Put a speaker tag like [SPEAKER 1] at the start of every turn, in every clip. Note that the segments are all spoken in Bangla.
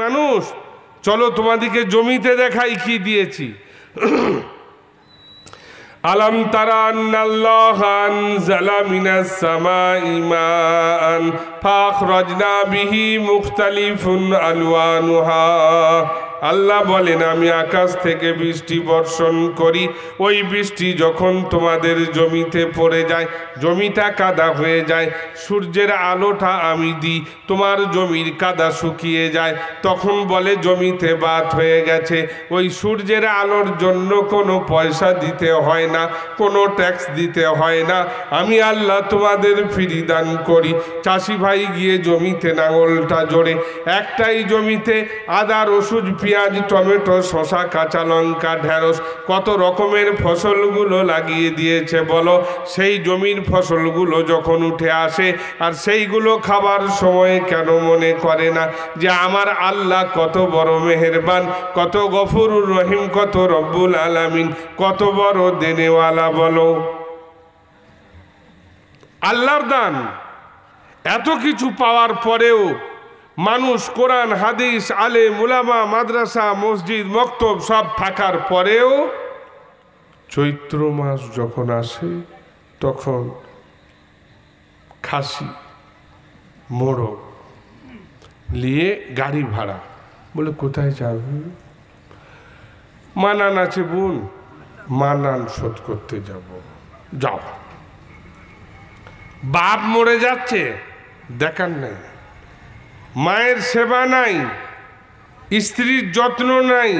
[SPEAKER 1] মানুষ, চলো তোমাদেরকে জমিতে দেখাই কি দিয়েছি। আলাম তারা আন্নাল্লাহা আনজালা মিনাস সামাই মাআন ফাখরাজনা বিহি মুখতালিফুন আলওয়ানুহা। আল্লাহ বলেন, আমি আকাশ থেকে বৃষ্টি বর্ষণ করি। ওই বৃষ্টি যখন তোমাদের জমিতে পড়ে যায়, জমিটা কাদা হয়ে যায়, সূর্যের আলোটা আমি দিই, তোমার জমির কাদা শুকিয়ে যায়। তখন বলে জমিতে বাত হয়ে গেছে। ওই সূর্যের আলোর জন্য কোনো পয়সা দিতে হয় না, কোনো ট্যাক্স দিতে হয় না। আমি আল্লাহ তোমাদের ফ্রি দান করি। চাষি ভাই গিয়ে জমিতে নাঙলটা জোড়ে, একটাই জমিতে আদা, রসুন, পেঁয়াজ, টমেটো, শশা, কাঁচা লঙ্কা, ঢেঁড়স, কত রকমের ফসলগুলো লাগিয়ে দিয়েছে বলো। সেই জমির ফসলগুলো যখন উঠে আসে আর সেইগুলো খাবার সময় কেন মনে করে না যে আমার আল্লাহ কত বড় মেহেরবান, কত গফুরুর রহিম, কত রব্বুল আলামিন, কত বড় দেনেওয়ালা বলো। আল্লাহর দান। এত কিছু পাওয়ার পরেও মানুষ কোরআন, হাদিস, আলেম, উলামা, মাদ্রাসা, মসজিদ, মক্তব সব থাকার পরেও চৈত্র মাস যখন আসে তখন খাসি, মোড়ক নিয়ে গাড়ি ভাড়া, বলে কোথায় যাবে? মানান আছে বোন, মানান শোধ করতে যাব। যাও। বাপ মরে যাচ্ছে, দেখার নাই, মায়ের সেবা নাই, স্ত্রীর যত্ন নাই,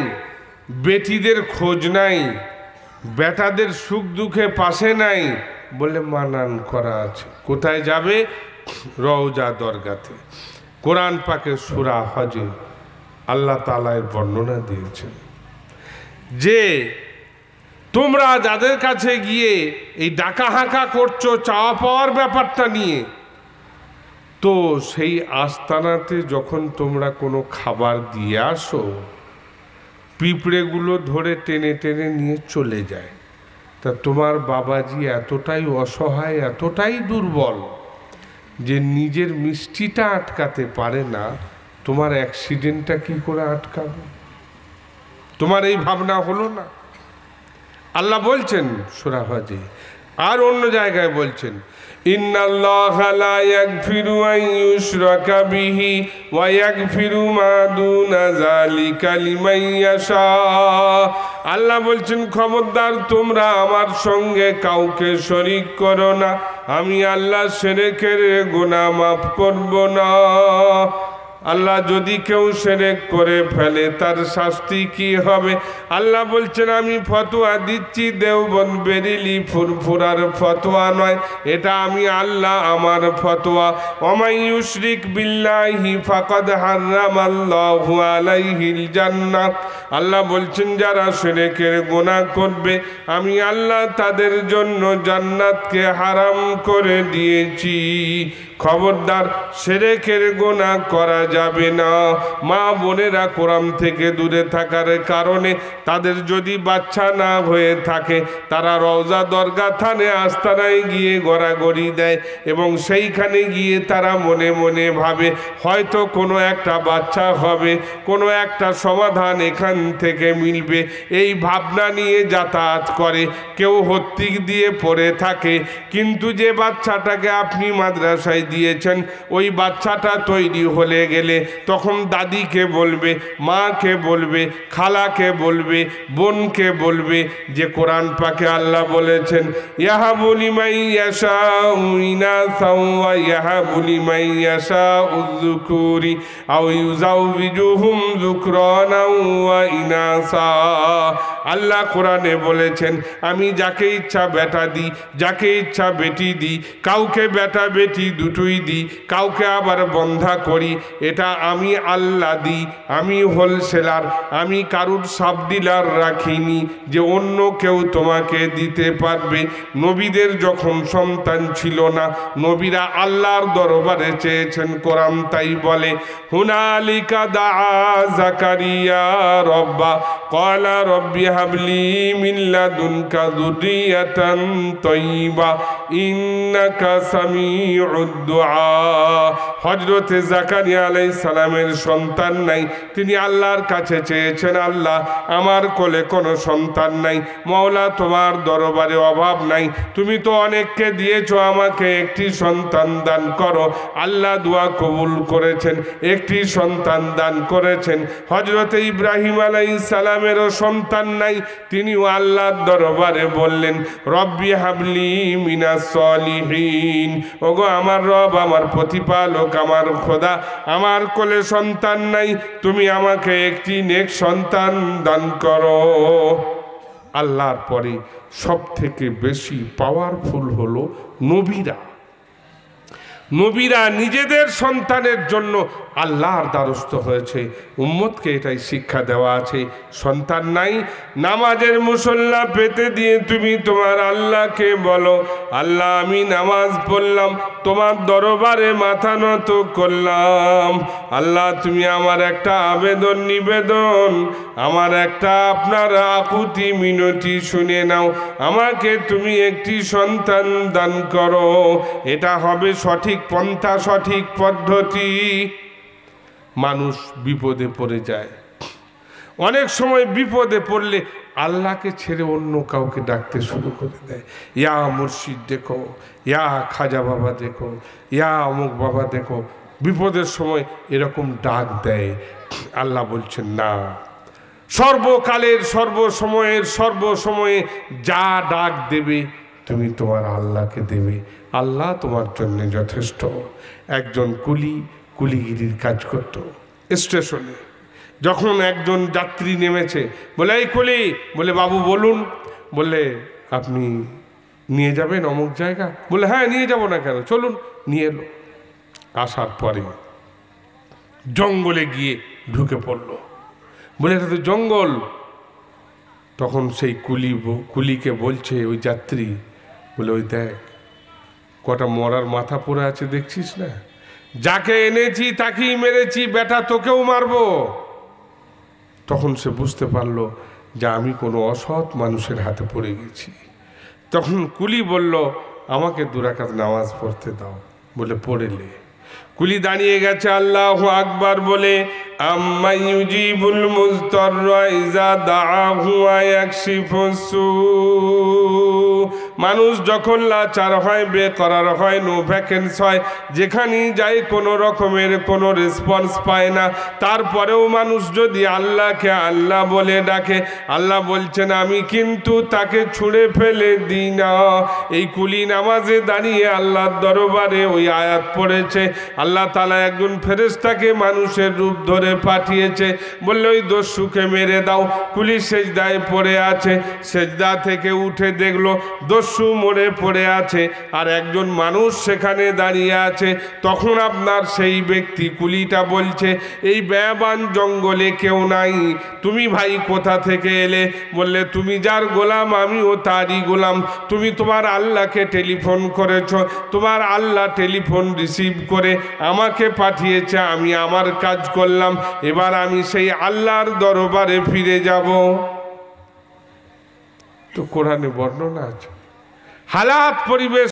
[SPEAKER 1] বেটিদের খোঁজ নাই, বেটাদের সুখ দুঃখে পাশে নাই, বলে মানান করা আছে। কোথায় যাবে? রওজা দরগাতে। কোরআন পাকে সূরা হজে আল্লাহ তাআলা এর বর্ণনা দিয়েছেন যে তোমরা যাদের কাছে গিয়ে এই ডাকা হাঁকা করছো চাওয়া পাওয়ার ব্যাপারটা নিয়ে, তো সেই আস্তানাতে যখন তোমরা কোনো খাবার দিয়ে আসো, পিঁপড়েগুলো ধরে টেনে টেনে নিয়ে চলে যায়। তা তোমার বাবাজি এতটাই অসহায়, এতটাই দুর্বল যে নিজের মিষ্টিটা আটকাতে পারে না, তোমার অ্যাক্সিডেন্টটা কি করে আটকাবে? তোমার এই ভাবনা হলো না? আল্লাহ বলছেন সূরা হজে, আর অন্য জায়গায় বলছেন, ইন্নাল্লাহা লা ইয়াগফিরু আন ইউশরাকা বিহি ওয়া ইয়াগফিরু মা দুনা যালিকা লিমান ইয়াশা। আল্লাহ বলছেন, খবরদার তোমরা আমার সঙ্গে কাউকে শরীক করো না, আমি আল্লাহ শিরকের গুনাহ মাফ করব না। আল্লাহ যদি কেউ শিরক করে ফেলে তার শাস্তি কি হবে? আল্লাহ বলছেন, আমি ফতোয়া দিচ্ছি, দেওবন্দ বেরিলি ফুরফুরার ফতোয়া নয়, এটা আমি আল্লাহ আমার ফতোয়া। ওয়ামান ইউশরিক বিল্লাহি ফাকাদ হারামাল্লাহু আলাইহিল জান্নাহ। আল্লাহ বলছেন, যারা শিরকের গুনাহ করবে আমি আল্লাহ তাদের জন্য জান্নাতকে হারাম করে দিয়েছি। খবরদার শিরকের গুনাহ করা যাবে না। মা বোনেরা কোরআন থেকে দূরে থাকার কারণে তাদের যদি বাচ্চা না হয়ে থাকে, তারা রওজা দরগা থানে আস্তানায় গিয়ে গড়াগড়ি দেয় এবং সেইখানে গিয়ে তারা মনে মনে ভাবে হয়তো কোনো একটা বাচ্চা হবে, কোনো একটা সমাধান এখান থেকে মিলবে, এই ভাবনা নিয়ে যাতায়াত করে। কেউ হত্তিক দিয়ে পড়ে থাকে, কিন্তু যে বাচ্চাটাকে আপনি মাদ্রাসায় দিয়েছেন ওই বাচ্চাটা তৈরি হলে গেলে তখন দাদিকে বলবে, মাকে বলবে, খালাকে বলবে, বোনকে বলবে যে কোরআন পাকে আল্লাহ বলেছেন, ইয়াহাবু লিমান ইয়াশাউ ইনাসাও ওয়া ইয়াহাবু লিমান ইয়াশাউ যুকুরি আও ইউজাউযিজুহুম যুকরানাও ওয়া ইনাসা। আল্লাহ কোরআনে বলেছেন, আমি যাকে ইচ্ছা বেটা দিই, যাকে ইচ্ছা বেটি দিই, কাউকে বেটা বেটি দুটোই দিই, কাউকে আবার বন্ধা করি। এটা আমি আল্লাহ দিই, আমি হোলসেলার, আমি কারুর সাব ডিলার রাখিনি যে অন্য কেউ তোমাকে দিতে পারবে। নবীদের যখন সন্তান ছিল না, নবীরা আল্লাহর দরবারে চেয়েছেন, কোরআন তাই বলে, হুনালিকা দাআ যাকারিয়া রব্বা ক্বালা রব্বি হাবলি মিন লাদুনকা যুররিয়াতান তাইয়্যিবা ইন্নাকা সামিউদ দুআ। হযরত জাকারিয়া আলাইহিস সালামের সন্তান নাই, তিনি আল্লাহর কাছে চেয়েছেন, আল্লাহ আমার কোলে কোনো সন্তান নাই, মাওলা তোমার দরবারে অভাব নাই, তুমি তো অনেককে দিয়েছো, আমাকে একটি সন্তান দান করো। আল্লাহ দোয়া কবুল করেছেন, একটি সন্তান দান করেছেন। হযরত ইব্রাহিম আলাইহিস সালামেরও সন্তান নাই, তিনিও আল্লাহর দরবারে বললেন রব্বি হাবলি মিনাস সলিহিন, ওগো আমার রব, আমার প্রতিপালক, আমার খোদা, আমার কোলে সন্তান নাই, তুমি আমাকে একটি নেক সন্তান দান করো। আল্লাহর পরে সব থেকে বেশি পাওয়ারফুল হলো নবীরা। নবীরা নিজেদের সন্তানের জন্য আল্লাহর দ্বারস্থ হয়েছে। উম্মতকে এটাই শিক্ষা দেওয়া আছে, সন্তান নাই, নামাজের মুসল্লা পেতে দিয়ে তুমি তোমার আল্লাহকে বলো, আল্লাহ আমি নামাজ পড়লাম, তোমার দরবারে মাথা নত করলাম, আল্লাহ তুমি আমার একটা আবেদন নিবেদন, আমার একটা আপনার আকুতি মিনতি শুনে নাও, আমাকে তুমি একটি সন্তান দান করো। এটা হবে সঠিক পন্থা, সঠিক পদ্ধতি। মানুষ বিপদে পড়ে যায়, অনেক সময় বিপদে পড়লে আল্লাহকে ছেড়ে অন্য কাউকে ডাকতে শুরু করে দেয়। ইয়া মুর্শিদ দেখো, ইয়া খাজা বাবা দেখো, ইয়া অমুক বাবা দেখো, বিপদের সময় এরকম ডাক দেয়। আল্লাহ বলছেন না, সর্বকালের সর্বসময়ের সর্বসময়ে যা ডাক দেবে তুমি তোমার আল্লাহকে দেবে, আল্লাহ তোমার জন্য যথেষ্ট। একজন কুলিগিরির কাজ করত স্টেশনে, যখন একজন যাত্রী নেমেছে, বলে এই কুলি, বলে বাবু বলুন, বললে আপনি নিয়ে যাবেন অমুক জায়গা, বলে হ্যাঁ নিয়ে যাব না কেন, চলুন। নিয়ে এলো, আসার পরে জঙ্গলে গিয়ে ঢুকে পড়লো, বলে এটা তো জঙ্গল। তখন সেই কুলিকে বলছে ওই যাত্রী, বলে ওই দেখ কটা মরার মাথা পড়ে আছে দেখছিস না, যাকে এনেছি তাকেই মেরেছি, বেটা তোকেও মারবো। তখন সে বুঝতে পারলো যে আমি কোনো অসৎ মানুষের হাতে পড়ে গেছি। তখন কুলি বলল আমাকে 2 রাকাত নামাজ পড়তে দাও, বলে পড়েলে। কুলি দাঁড়িয়ে গেছে আল্লাহু আকবার বলে, আম্মা ইউজিবুল মুজতাররা ইযা দাআহু ওয়া ইয়াকশিফুস সু। মানুষ যখন লাচার হয়, বেকরার হয়, নো ভ্যাকেন্স হয়, যেখানেই যায় কোনো রকমের কোনো রেসপন্স পায় না, তারপরেও মানুষ যদি আল্লাহকে আল্লাহ বলে ডাকে, আল্লাহ বলছেন আমি কিন্তু তাকে ছুঁড়ে ফেলে দিই না। এই কুলি নামাজে দাঁড়িয়ে আল্লাহর দরবারে ওই আয়াত পড়েছে, আল্লাহ তাআলা একজন ফেরেশতাকে মানুষের রূপ ধরে পাঠিয়েছে, বললে ওই দস্যুকে মেরে দাও। কুলি সেজদায় পড়ে আছে, সেজদা থেকে উঠে দেখলো দস্যু মরে পড়ে আছে আর একজন মানুষ সেখানে দাঁড়িয়ে আছে। তখন আপনার সেই ব্যক্তি কুলিটা বলছে এই বেয়াবান জঙ্গলে কেউ নাই, তুমি ভাই কোথা থেকে এলে? বললে তুমি যার গোলাম আমিও তারই গোলাম, তুমি তোমার আল্লাহকে টেলিফোন করেছ, তোমার আল্লাহ টেলিফোন রিসিভ করে আমাকে পাঠিয়েছে, আমি আমার কাজ করলাম, এবার আমি সেই আল্লাহর দরবারে ফিরে যাব। তো কোরআনে বর্ণনা আছে, হালাত পরিবেশ